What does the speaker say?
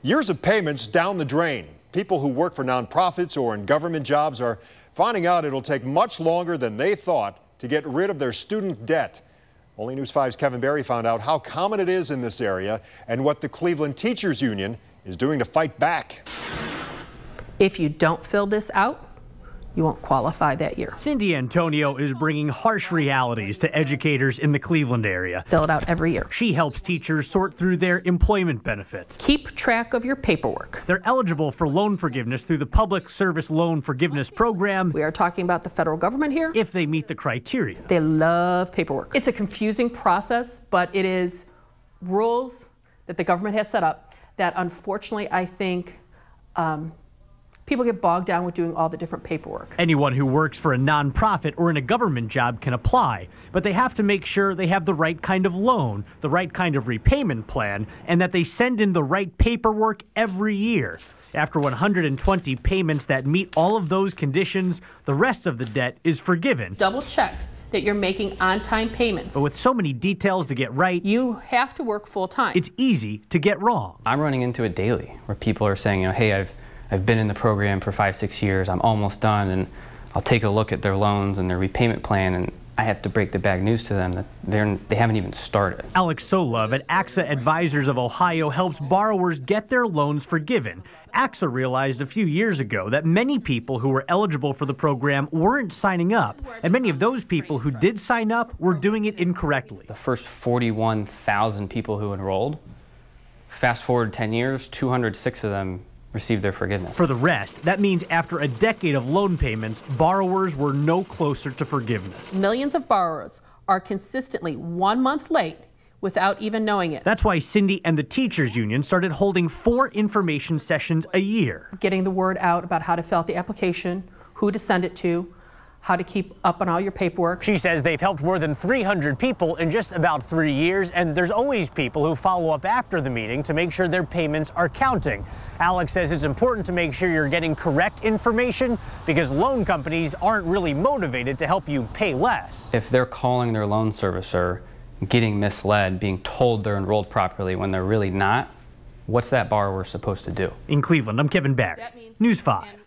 Years of payments down the drain. People who work for nonprofits or in government jobs are finding out it'll take much longer than they thought to get rid of their student debt. Only News 5's Kevin Barry found out how common it is in this area and what the Cleveland Teachers Union is doing to fight back. If you don't fill this out, you won't qualify that year. Cindy Antonio is bringing harsh realities to educators in the Cleveland area. Fill it out every year. She helps teachers sort through their employment benefits. Keep track of your paperwork. They're eligible for loan forgiveness through the Public Service Loan Forgiveness Program. We are talking about the federal government here. If they meet the criteria. They love paperwork. It's a confusing process, but it is rules that the government has set up that unfortunately I think people get bogged down with doing all the different paperwork. Anyone who works for a nonprofit or in a government job can apply, but they have to make sure they have the right kind of loan, the right kind of repayment plan, and that they send in the right paperwork every year. After 120 payments that meet all of those conditions, the rest of the debt is forgiven. Double check that you're making on-time payments. But with so many details to get right, you have to work full-time. It's easy to get wrong. I'm running into it daily where people are saying, hey, I've been in the program for 5-6 years, I'm almost done, and I'll take a look at their loans and their repayment plan, and I have to break the bad news to them that they haven't even started. Alex Solove at AXA Advisors of Ohio helps borrowers get their loans forgiven. AXA realized a few years ago that many people who were eligible for the program weren't signing up, and many of those people who did sign up were doing it incorrectly. The first 41,000 people who enrolled, fast forward 10 years, 206 of them received their forgiveness. For the rest, that means after a decade of loan payments, borrowers were no closer to forgiveness. Millions of borrowers are consistently 1 month late without even knowing it. That's why Cindy and the Teachers Union started holding 4 information sessions a year. Getting the word out about how to fill out the application, who to send it to, how to keep up on all your paperwork. She says they've helped more than 300 people in just about 3 years, and there's always people who follow up after the meeting to make sure their payments are counting. Alex says it's important to make sure you're getting correct information because loan companies aren't really motivated to help you pay less. If they're calling their loan servicer, getting misled, being told they're enrolled properly when they're really not, what's that borrower supposed to do? In Cleveland, I'm Kevin Barry, News 5.